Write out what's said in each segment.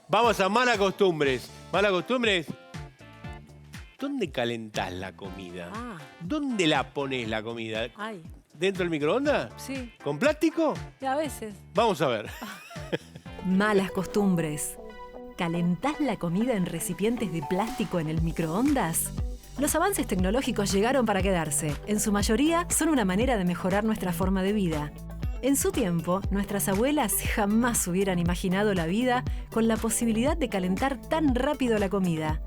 Vamos a malas costumbres. Malas costumbres. ¿Dónde calentás la comida? Ah, ¿Dónde la pones la comida? ay, ¿Dentro del microondas? sí, ¿Con plástico? y a veces. Vamos a ver. Malas costumbres. ¿Calentás la comida en recipientes de plástico en el microondas? Los avances tecnológicos llegaron para quedarse. En su mayoría son una manera de mejorar nuestra forma de vida. En su tiempo, nuestras abuelas jamás hubieran imaginado la vida con la posibilidad de calentar tan rápido la comida.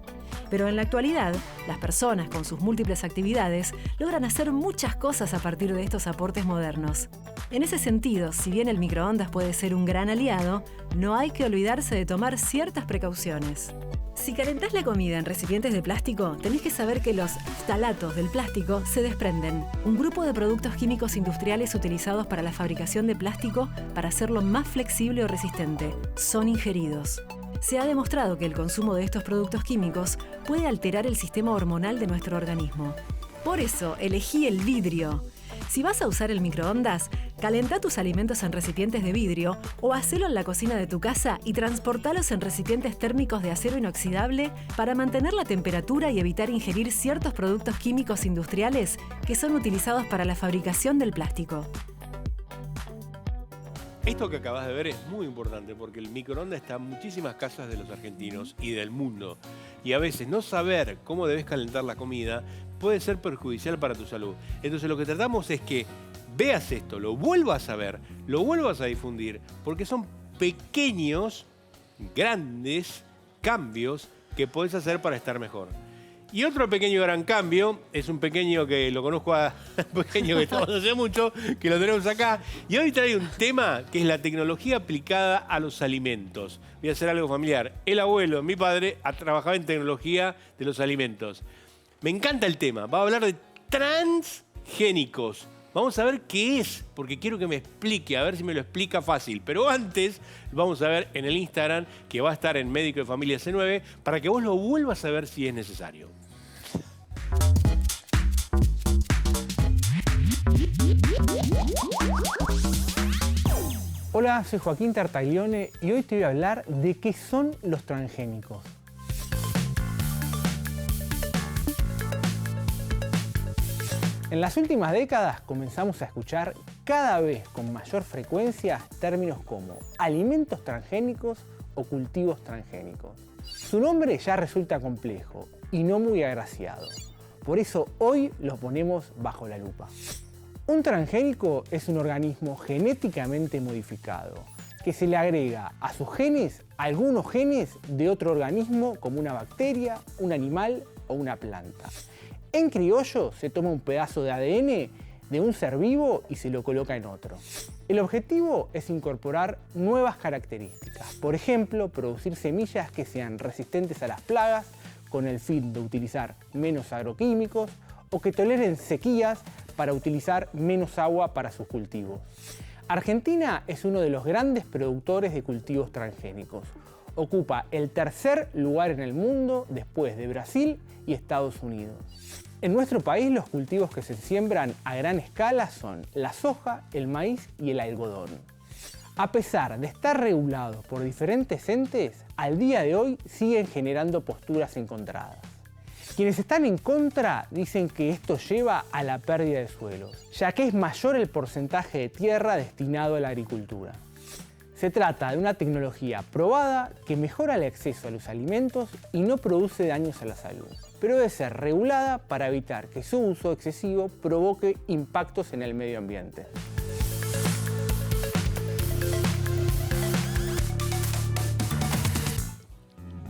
Pero en la actualidad, las personas con sus múltiples actividades logran hacer muchas cosas a partir de estos aportes modernos. En ese sentido, si bien el microondas puede ser un gran aliado, no hay que olvidarse de tomar ciertas precauciones. Si calentás la comida en recipientes de plástico, tenés que saber que los ftalatos del plástico se desprenden, un grupo de productos químicos industriales utilizados para la fabricación de plástico para hacerlo más flexible o resistente. Son ingeridos. Se ha demostrado que el consumo de estos productos químicos puede alterar el sistema hormonal de nuestro organismo. Por eso, elegí el vidrio. Si vas a usar el microondas, calentá tus alimentos en recipientes de vidrio o hacelo en la cocina de tu casa y transportalos en recipientes térmicos de acero inoxidable para mantener la temperatura y evitar ingerir ciertos productos químicos industriales que son utilizados para la fabricación del plástico. Esto que acabas de ver es muy importante porque el microondas está en muchísimas casas de los argentinos y del mundo. Y a veces no saber cómo debes calentar la comida puede ser perjudicial para tu salud. Entonces lo que tratamos es que veas esto, lo vuelvas a ver, lo vuelvas a difundir, porque son pequeños, grandes cambios que podés hacer para estar mejor. Y otro pequeño gran cambio, es un pequeño que lo conozco a un pequeño que estamos hace mucho, que lo tenemos acá. Y hoy trae un tema que es la tecnología aplicada a los alimentos. Voy a hacer algo familiar. El abuelo, mi padre, ha trabajado en tecnología de los alimentos. Me encanta el tema. Va a hablar de transgénicos. Vamos a ver qué es, porque quiero que me explique, a ver si me lo explica fácil. Pero antes, vamos a ver en el Instagram, que va a estar en Médico de Familia C9, para que vos lo vuelvas a ver si es necesario. Hola, soy Joaquín Tartaglione y hoy te voy a hablar de qué son los transgénicos. En las últimas décadas comenzamos a escuchar cada vez con mayor frecuencia términos como alimentos transgénicos o cultivos transgénicos. Su nombre ya resulta complejo y no muy agraciado. Por eso hoy lo ponemos bajo la lupa. Un transgénico es un organismo genéticamente modificado que se le agrega a sus genes algunos genes de otro organismo como una bacteria, un animal o una planta. En criollo se toma un pedazo de ADN de un ser vivo y se lo coloca en otro. El objetivo es incorporar nuevas características, por ejemplo, producir semillas que sean resistentes a las plagas con el fin de utilizar menos agroquímicos o que toleren sequías para utilizar menos agua para sus cultivos. Argentina es uno de los grandes productores de cultivos transgénicos. Ocupa el tercer lugar en el mundo después de Brasil y Estados Unidos. En nuestro país los cultivos que se siembran a gran escala son la soja, el maíz y el algodón. A pesar de estar regulados por diferentes entes, al día de hoy siguen generando posturas encontradas. Quienes están en contra dicen que esto lleva a la pérdida de suelos, ya que es mayor el porcentaje de tierra destinado a la agricultura. Se trata de una tecnología probada que mejora el acceso a los alimentos y no produce daños a la salud, pero debe ser regulada para evitar que su uso excesivo provoque impactos en el medio ambiente.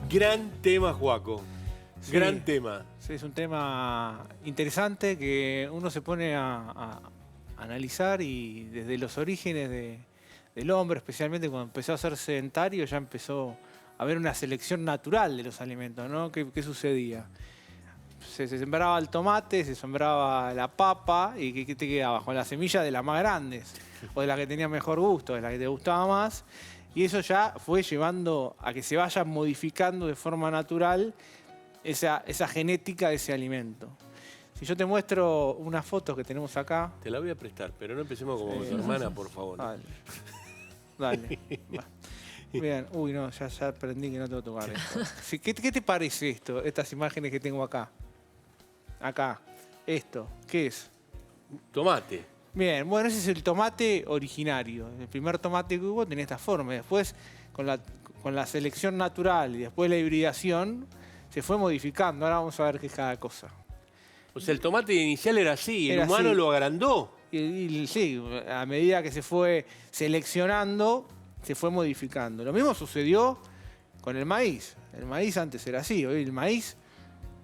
Gran tema, Joaco. Sí. Gran tema. Sí, es un tema interesante que uno se pone a analizar y desde los orígenes del hombre, especialmente cuando empezó a ser sedentario, ya empezó a haber una selección natural de los alimentos, ¿no? ¿Qué sucedía? Se sembraba el tomate, se sembraba la papa y ¿qué te quedaba? Con la semilla de las más grandes o de la que tenía mejor gusto, de la que te gustaba más. Y eso ya fue llevando a que se vaya modificando de forma natural esa genética de ese alimento. Si yo te muestro unas fotos que tenemos acá... Te la voy a prestar, pero no empecemos como Sí. tu hermana, por favor. Dale. Dale. Va. Bien, uy, no, ya aprendí que no tengo que tocar esto. Sí, ¿qué te parece esto, estas imágenes que tengo acá? Acá, esto, ¿qué es? Tomate. Bien, bueno, ese es el tomate originario. El primer tomate que hubo tenía esta forma. Después, con la selección natural y después la hibridación, se fue modificando. Ahora vamos a ver qué es cada cosa. O sea, el tomate inicial era así, el Era humano así. lo agrandó. Y sí, a medida que se fue seleccionando, se fue modificando. Lo mismo sucedió con el maíz. El maíz antes era así. Hoy el maíz,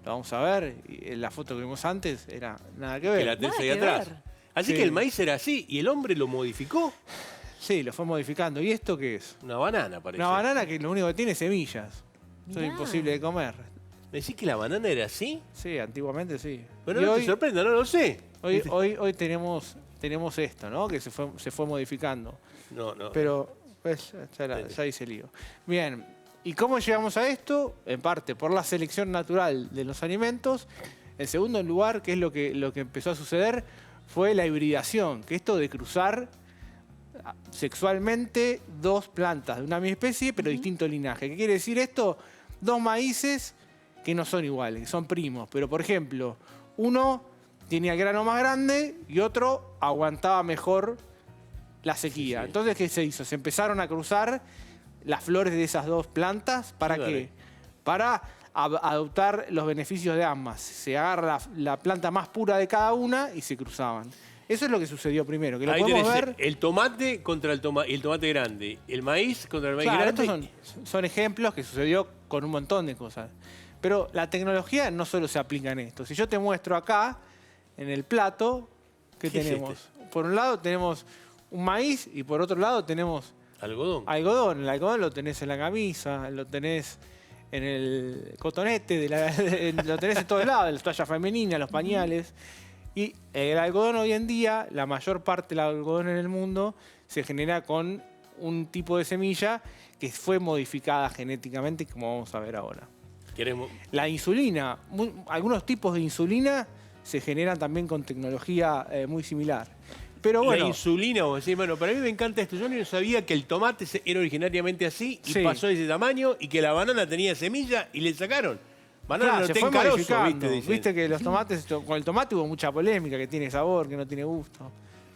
lo vamos a ver, y en la foto que vimos antes, era nada que ver. Que la tenés Nada ahí que atrás. ver. Así Sí. que el maíz era así y el hombre lo modificó. Sí, lo fue modificando. ¿Y esto qué es? Una banana, parece. Una banana que lo único que tiene es semillas. Eso es Mirá. imposible de comer. ¿Me decís que la banana era así? Sí, antiguamente sí. Pero Y no hoy, te sorprenda, no lo sé. hoy tenemos esto, ¿no? Que se fue modificando. No. Pero pues, ya hice lío. Bien, ¿y cómo llegamos a esto? En parte por la selección natural de los alimentos. En segundo lugar, ¿qué es lo que empezó a suceder? Fue la hibridación, que esto de cruzar sexualmente dos plantas de una misma especie, pero distinto linaje. ¿Qué quiere decir esto? Dos maíces que no son iguales, que son primos. Pero, por ejemplo, uno tenía el grano más grande y otro aguantaba mejor la sequía. Sí. Entonces, ¿qué se hizo? Se empezaron a cruzar las flores de esas dos plantas. ¿Para Sí, qué? vale. Para adoptar los beneficios de ambas. Se agarra la planta más pura de cada una y se cruzaban. Eso es lo que sucedió primero, que lo Ahí podemos tenés ver. el tomate contra el tomate grande. El maíz contra el maíz Claro, grande. estos son ejemplos que sucedió con un montón de cosas. Pero la tecnología no solo se aplica en esto. Si yo te muestro acá, en el plato, ¿qué ¿Qué es tenemos? Por un lado tenemos un maíz y por otro lado tenemos Algodón. algodón. El algodón lo tenés en la camisa, lo tenés en el cotonete, lo tenés en todos lados, en la toalla femenina, los pañales. Y el algodón hoy en día, la mayor parte del algodón en el mundo se genera con un tipo de semilla que fue modificada genéticamente, como vamos a ver ahora. Queremos... La insulina, algunos tipos de insulina se generan también con tecnología muy similar. Pero La bueno, insulina, vos decís, bueno, para mí me encanta esto. Yo no sabía que el tomate era originariamente así y Sí. pasó de ese tamaño y que la banana tenía semilla y le sacaron. Banana claro, no se está fue encaroso, modificando. ¿viste? Viste que los tomates, con el tomate hubo mucha polémica, que tiene sabor, que no tiene gusto.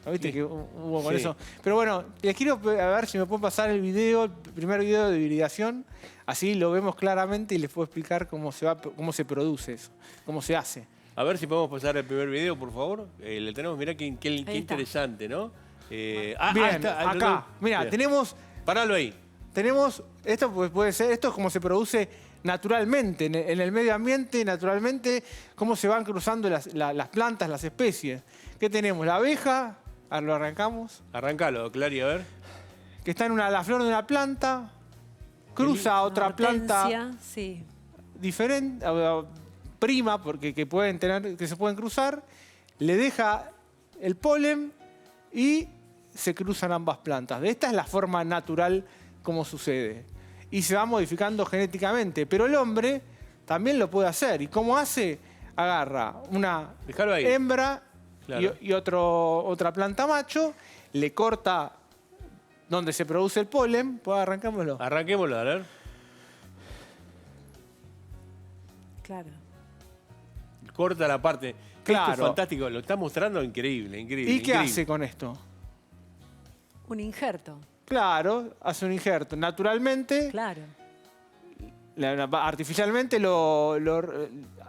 ¿No viste Sí. que hubo con Sí. eso? Pero bueno, les quiero a ver si me pueden pasar el primer video de hibridación. Así lo vemos claramente y les puedo explicar cómo se produce eso, cómo se hace. A ver si podemos pasar el primer video, por favor. Le tenemos, mirá qué está. interesante, ¿no? Bien, está, acá, mira, Bien. tenemos Paralo ahí. esto puede ser, esto es como se produce naturalmente, en el medio ambiente, naturalmente, cómo se van cruzando las plantas, las especies. ¿Qué tenemos? La abeja, ahora lo arrancamos, Arrancalo, Clary, a ver. que está en la flor de una planta, cruza a otra Una planta hortensia, sí. diferente, prima, porque que se pueden cruzar, le deja el polen y se cruzan ambas plantas. Esta es la forma natural como sucede. Y se va modificando genéticamente. Pero el hombre también lo puede hacer. ¿Y cómo hace? Agarra una Dejalo ahí. hembra Claro. y otra planta macho, le corta donde se produce el polen. Pues arrancámoslo. Arranquémoslo, a ver. Claro. Corta la parte. Claro. Esto es fantástico, lo está mostrando increíble, increíble. ¿Y qué increíble. hace con esto? Un injerto. Claro, hace un injerto. Naturalmente, Claro. artificialmente lo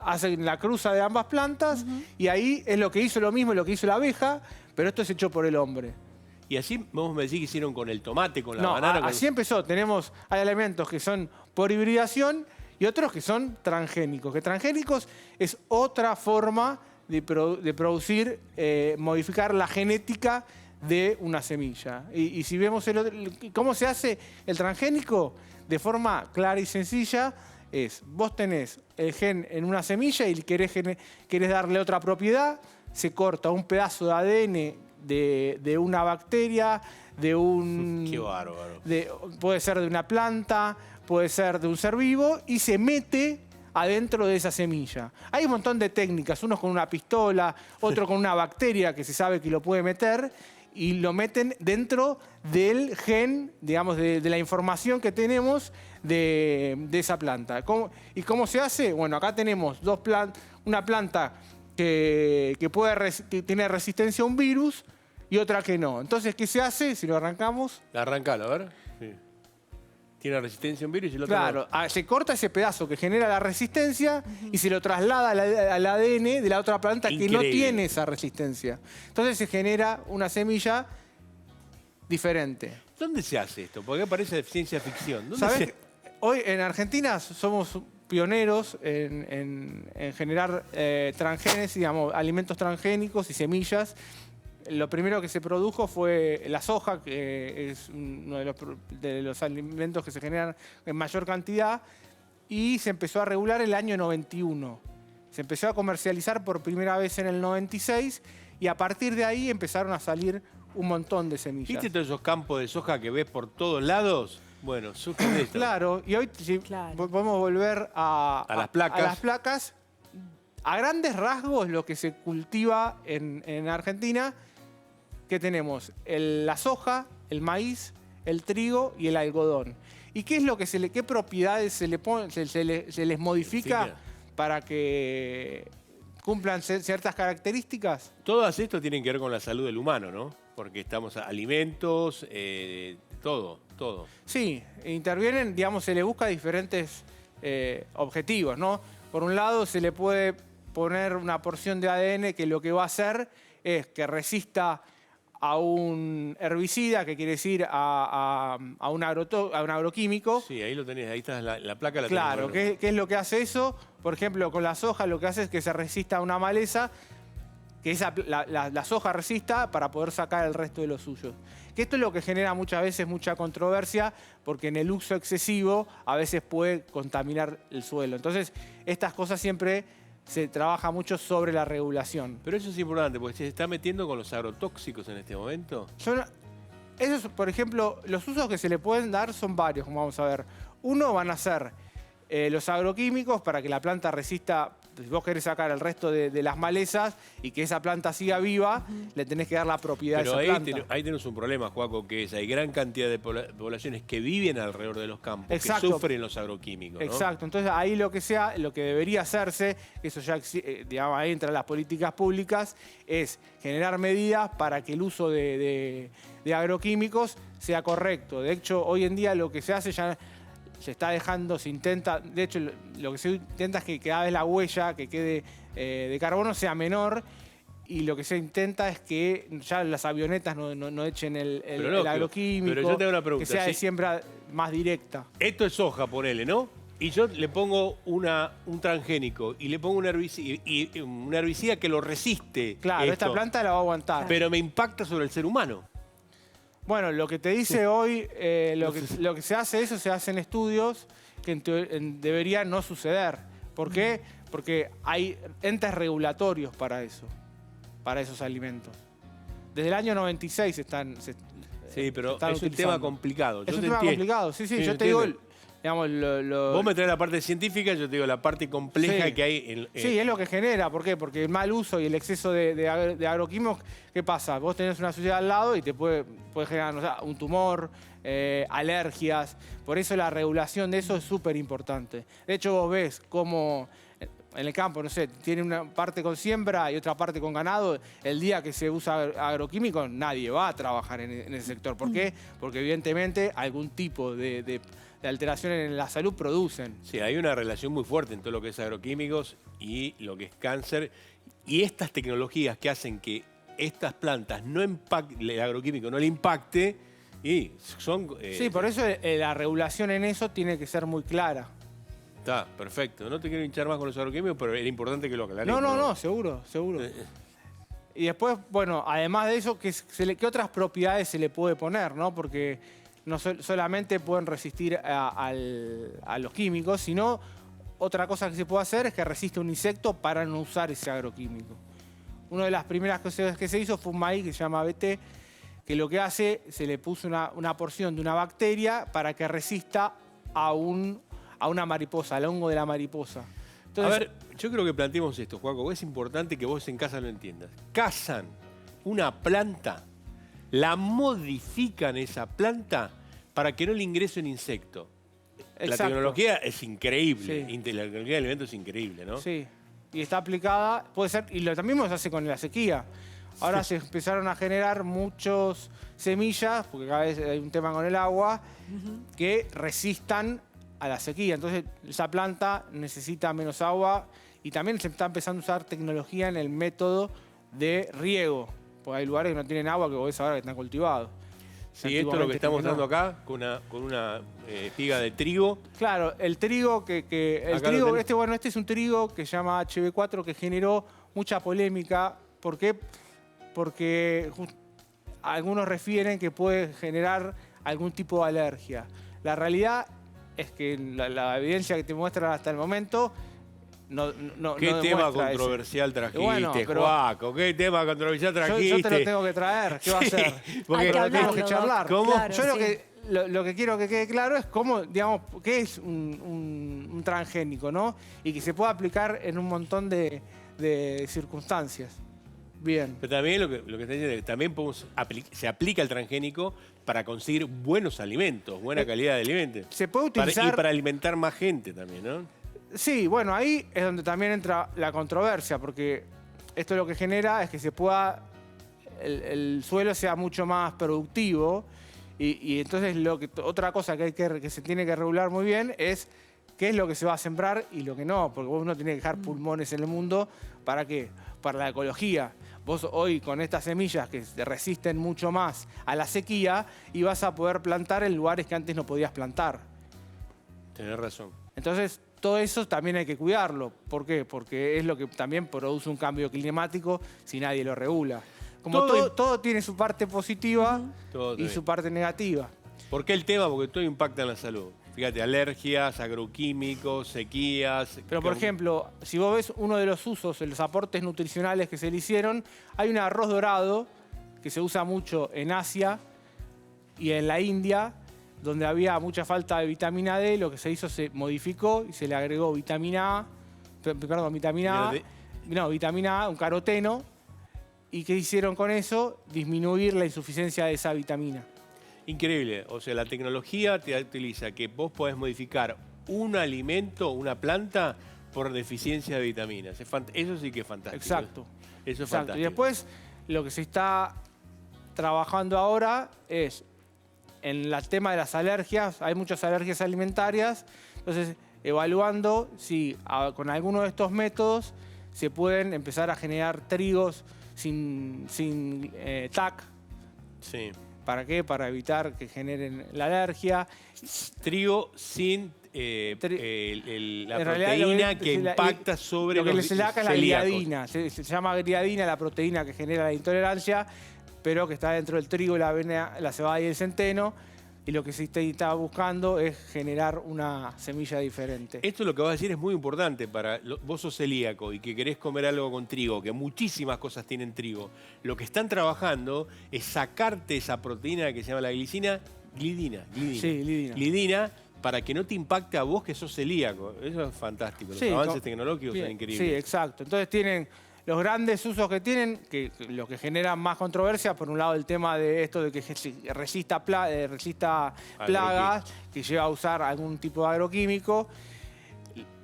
hace la cruza de ambas plantas y ahí es lo que hizo lo mismo, lo que hizo la abeja, pero esto es hecho por el hombre. Y así vos me decís que hicieron con el tomate, con la No, banana. así empezó. Hay elementos que son por hibridación y otros que son transgénicos. Que transgénicos es otra forma de producir, modificar la genética de una semilla. Y si vemos cómo se hace el transgénico, de forma clara y sencilla, vos tenés el gen en una semilla y querés darle otra propiedad, se corta un pedazo de ADN de una bacteria, Qué bárbaro. puede ser de una planta, puede ser de un ser vivo, y se mete adentro de esa semilla. Hay un montón de técnicas, unos con una pistola, otro con una bacteria que se sabe que lo puede meter, y lo meten dentro del gen, digamos, de la información que tenemos de esa planta. ¿Y cómo se hace? Bueno, acá tenemos una planta que tiene resistencia a un virus y otra que no. Entonces, ¿qué se hace? Si lo arrancamos... Arrancalo, a ver. Sí. Tiene resistencia a un virus y el otro Claro, no. se corta ese pedazo que genera la resistencia y se lo traslada al ADN de la otra planta que no tiene esa resistencia. Entonces se genera una semilla diferente. ¿Dónde se hace esto? Porque parece de ciencia ficción. ¿Dónde ¿Sabés? Hoy en Argentina somos pioneros en generar transgenes, digamos, alimentos transgénicos y semillas. Lo primero que se produjo fue la soja, que es uno de los alimentos que se generan en mayor cantidad, y se empezó a regular el año 91. Se empezó a comercializar por primera vez en el 96 y a partir de ahí empezaron a salir un montón de semillas. ¿Viste todos esos campos de soja que ves por todos lados? Bueno, surgen de esto. Claro, y hoy podemos volver a las placas. A las placas. A grandes rasgos, lo que se cultiva en Argentina, que tenemos la soja, el maíz, el trigo y el algodón. ¿Y qué es lo que qué propiedades se les modifica para que cumplan ciertas características? Todas esto tienen que ver con la salud del humano, ¿no? Porque estamos a alimentos, todo. Sí, intervienen, digamos, se le busca diferentes objetivos, ¿no? Por un lado, se le puede poner una porción de ADN que lo que va a hacer es que resista a un herbicida, que quiere decir a un agroquímico. Sí, ahí lo tenés, ahí está la placa. Claro, ¿qué es lo que hace eso? Por ejemplo, con la soja lo que hace es que se resista a una maleza, que la soja resista para poder sacar el resto de los suyos. Que esto es lo que genera muchas veces mucha controversia, porque en el uso excesivo a veces puede contaminar el suelo. Entonces, estas cosas siempre se trabaja mucho sobre la regulación. Pero eso es importante, porque se está metiendo con los agrotóxicos en este momento. Por ejemplo, los usos que se le pueden dar son varios, como vamos a ver. Uno van a ser los agroquímicos para que la planta resista. Si vos querés sacar el resto de las malezas y que esa planta siga viva, le tenés que dar la propiedad Pero de esa planta. ahí tenemos un problema, Joaco, que hay gran cantidad de poblaciones que viven alrededor de los campos, Exacto. que sufren los agroquímicos, ¿no? Exacto. Entonces ahí lo que debería hacerse, eso ya digamos, ahí entra en las políticas públicas, es generar medidas para que el uso de agroquímicos sea correcto. De hecho, hoy en día lo que se hace ya se está dejando, se intenta, de hecho lo que se intenta es que cada vez la huella que quede de carbono sea menor, y lo que se intenta es que ya las avionetas no echen el agroquímico, pero yo te hago una pregunta, que sea de siembra más directa. Esto es soja, ponele, ¿no? Y yo le pongo un transgénico y le pongo un herbicida que lo resiste. Claro, esta planta la va a aguantar. Pero me impacta sobre el ser humano. Bueno, lo que te dice hoy, lo que se hace en estudios que debería no suceder. ¿Por qué? Porque hay entes regulatorios para eso, para esos alimentos. Desde el año 96 Sí, pero están es un tema complicado. Es un tema complicado, sí, yo te digo, digamos, vos me traes la parte científica, yo te digo la parte compleja que hay. Sí, es lo que genera. ¿Por qué? Porque el mal uso y el exceso de agroquímicos, ¿qué pasa? Vos tenés una sociedad al lado y te puede generar, o sea, un tumor, alergias. Por eso la regulación de eso es súper importante. De hecho, vos ves cómo en el campo, no sé, tiene una parte con siembra y otra parte con ganado. El día que se usa agroquímico, nadie va a trabajar en ese sector. ¿Por qué? Porque evidentemente algún tipo de alteraciones en la salud producen. Sí, hay una relación muy fuerte en todo lo que es agroquímicos y lo que es cáncer. Y estas tecnologías que hacen que estas plantas no impacten, el agroquímico no le impacte, y son... sí, por eso la regulación en eso tiene que ser muy clara. Está, perfecto. No te quiero hinchar más con los agroquímicos, pero era importante que lo aclaremos. No, seguro. Y después, bueno, además de eso, ¿qué otras propiedades se le puede poner, no? Porque no solamente pueden resistir a los químicos, sino otra cosa que se puede hacer es que resiste un insecto para no usar ese agroquímico. Una de las primeras cosas que se hizo fue un maíz que se llama BT, que lo que hace, se le puso una porción de una bacteria para que resista a una mariposa, al hongo de la mariposa. Entonces, a ver, yo creo que planteemos esto, Joaco. Es importante que vos en casa lo entiendas. Cazan una planta la modifican esa planta para que no le ingrese un insecto. La Exacto. tecnología es increíble, Sí. la tecnología del alimento es increíble, ¿no? Sí, y está aplicada, puede ser, y lo también se hace con la sequía. Ahora se empezaron a generar muchas semillas, porque cada vez hay un tema con el agua, que resistan a la sequía. Entonces esa planta necesita menos agua y también se está empezando a usar tecnología en el método de riego. Porque hay lugares que no tienen agua que vos ves ahora que están cultivados. Sí, esto es lo que está Antiguamente mostrando acá, con una espiga de trigo. Claro, el trigo el Acá lo trigo, tenés. este es un trigo que se llama HB4 que generó mucha polémica. ¿Por qué? Porque algunos refieren que puede generar algún tipo de alergia. La realidad es que la evidencia que te muestran hasta el momento no ¿Qué tema demuestra eso. controversial trajiste, Bueno, pero- Juaco? ¿Qué tema controversial trajiste? Yo te lo tengo que traer, ¿qué va a Sí, hacer? porque Hay que Pero tenemos hablarlo, que charlar. Doc. ¿Cómo? Claro, Yo sí. lo que quiero que quede claro es cómo, digamos, qué es un transgénico, ¿no? Y que se pueda aplicar en un montón de circunstancias. Bien. Pero también lo que está diciendo es que también se aplica el transgénico para conseguir buenos alimentos, buena calidad de alimentos. Se puede Y utilizar... para alimentar más gente también, ¿no? Sí, bueno, ahí es donde también entra la controversia, porque esto lo que genera es que se pueda... El suelo sea mucho más productivo y entonces otra cosa que se tiene que regular muy bien es qué es lo que se va a sembrar y lo que no, porque vos no tenés que dejar pulmones en el mundo. ¿Para qué? Para la ecología. Vos hoy con estas semillas que se resisten mucho más a la sequía y vas a poder plantar en lugares que antes no podías plantar. Tenés razón. Entonces, todo eso también hay que cuidarlo. ¿Por qué? Porque es lo que también produce un cambio climático si nadie lo regula. Como todo tiene su parte positiva Todo y también. su parte negativa. ¿Por qué el tema? Porque todo impacta en la salud. Fíjate, alergias, agroquímicos, sequías. Pero, por ejemplo, si vos ves uno de los usos, los aportes nutricionales que se le hicieron, hay un arroz dorado que se usa mucho en Asia y en la India, donde había mucha falta de vitamina D, lo que se hizo se modificó y se le agregó vitamina A, vitamina A, vitamina A, un caroteno, y ¿qué hicieron con eso? Disminuir la insuficiencia de esa vitamina. Increíble. O sea, la tecnología te utiliza que vos podés modificar un alimento, una planta, por deficiencia de vitaminas. Eso sí que es fantástico. Exacto. Eso es Exacto. fantástico. Y después lo que se está trabajando ahora es en el tema de las alergias. Hay muchas alergias alimentarias. Entonces, evaluando si con alguno de estos métodos se pueden empezar a generar trigos sin TAC. Sí. ¿Para qué? Para evitar que generen la alergia. Trigo sin la En realidad, proteína que impacta sobre lo que los se saca es la celíacos. gliadina. Se llama gliadina la proteína que genera la intolerancia, pero que está dentro del trigo, la avena, la cebada y el centeno. Y lo que se está buscando es generar una semilla diferente. Esto lo que vas a decir es muy importante para vos sos celíaco y que querés comer algo con trigo, que muchísimas cosas tienen trigo. Lo que están trabajando es sacarte esa proteína que se llama la glidina. Sí, glidina. Glidina para que no te impacte a vos que sos celíaco. Eso es fantástico. Los Sí, avances tecnológicos Bien, son increíbles. Sí, exacto. Entonces tienen los grandes usos que tienen, que lo que genera más controversia, por un lado el tema de esto de que resista plagas, que lleva a usar algún tipo de agroquímico,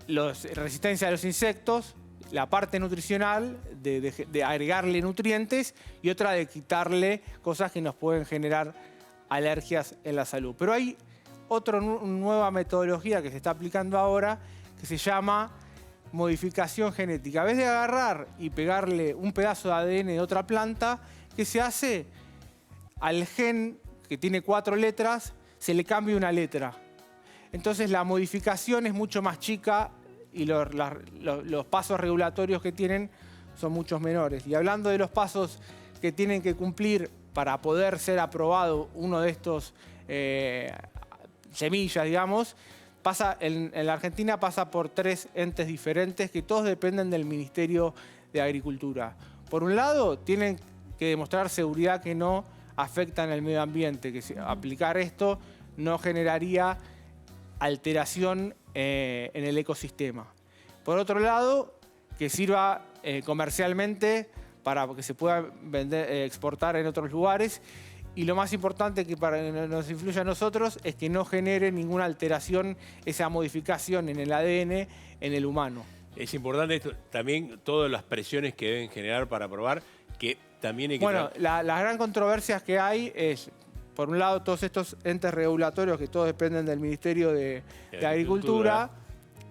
resistencia a los insectos, la parte nutricional de agregarle nutrientes y otra de quitarle cosas que nos pueden generar alergias en la salud. Pero hay otra nueva metodología que se está aplicando ahora que se llama modificación genética. En vez de agarrar y pegarle un pedazo de ADN de otra planta, ¿qué se hace? Al gen que tiene 4 letras se le cambia una letra. Entonces la modificación es mucho más chica y los pasos regulatorios que tienen son muchos menores. Y hablando de los pasos que tienen que cumplir para poder ser aprobado uno de estos semillas, digamos, en la Argentina pasa por 3 entes diferentes que todos dependen del Ministerio de Agricultura. Por un lado, tienen que demostrar seguridad que no afectan al medio ambiente, que aplicar esto no generaría alteración en el ecosistema. Por otro lado, que sirva comercialmente para que se pueda exportar en otros lugares Y lo más importante que para que nos influya a nosotros es que no genere ninguna alteración, esa modificación en el ADN en el humano. Es importante esto, también todas las presiones que deben generar para probar, que también hay que... Bueno, las gran controversias que hay es, por un lado, todos estos entes regulatorios que todos dependen del Ministerio de Agricultura,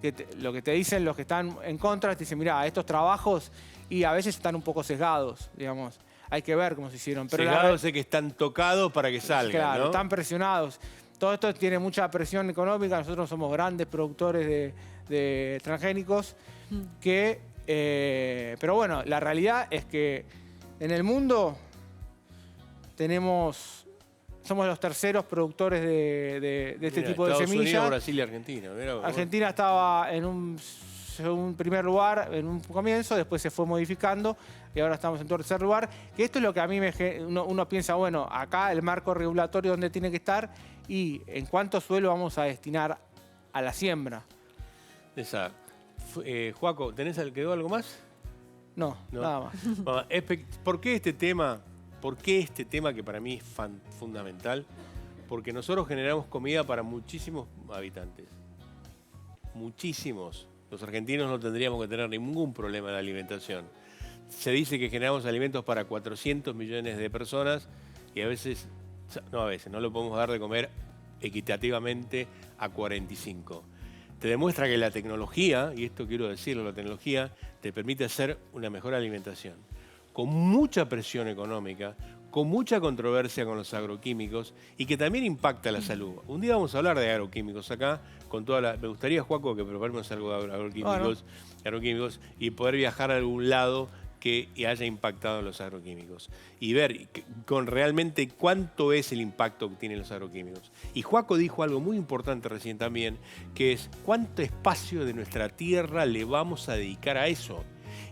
que lo que te dicen los que están en contra, te dicen, mira, estos trabajos y a veces están un poco sesgados, digamos. Hay que ver cómo se hicieron. Pero Sesgados es que están tocados para que salgan, claro, ¿no? están presionados. Todo esto tiene mucha presión económica. Nosotros somos grandes productores de transgénicos. Pero bueno, la realidad es que en el mundo somos los terceros productores de este tipo de Estados semillas. Unidos, Brasil y Argentina. Argentina estaba en un primer lugar en un comienzo, después se fue modificando y ahora estamos en tercer lugar. Que esto es lo que a mí uno piensa, bueno, acá el marco regulatorio donde tiene que estar y en cuánto suelo vamos a destinar a la siembra. Exacto. Joaco, ¿quedó algo más? No, nada más. ¿Por qué este tema? ¿Por qué este tema que para mí es fundamental? Porque nosotros generamos comida para muchísimos habitantes. Muchísimos. Los argentinos no tendríamos que tener ningún problema de alimentación. Se dice que generamos alimentos para 400 millones de personas y a veces no lo podemos dar de comer equitativamente a 45. Te demuestra que la tecnología, y esto quiero decirlo, la tecnología te permite hacer una mejor alimentación. Con mucha presión económica, con mucha controversia con los agroquímicos y que también impacta la salud. Un día vamos a hablar de agroquímicos acá, me gustaría, Joaco, que preparemos algo de agroquímicos y poder viajar a algún lado que haya impactado en los agroquímicos y ver con realmente cuánto es el impacto que tienen los agroquímicos. Y Joaco dijo algo muy importante recién también, que es cuánto espacio de nuestra tierra le vamos a dedicar a eso.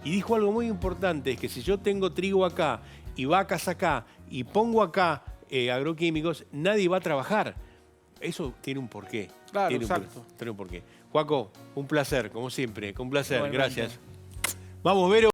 Y dijo algo muy importante, es que si yo tengo trigo acá y vacas acá y pongo acá agroquímicos, nadie va a trabajar. Eso tiene un porqué. Claro, exacto. Tiene un porqué. Joaco, un placer, como siempre, un placer. Igualmente. Gracias. Vamos, Vero.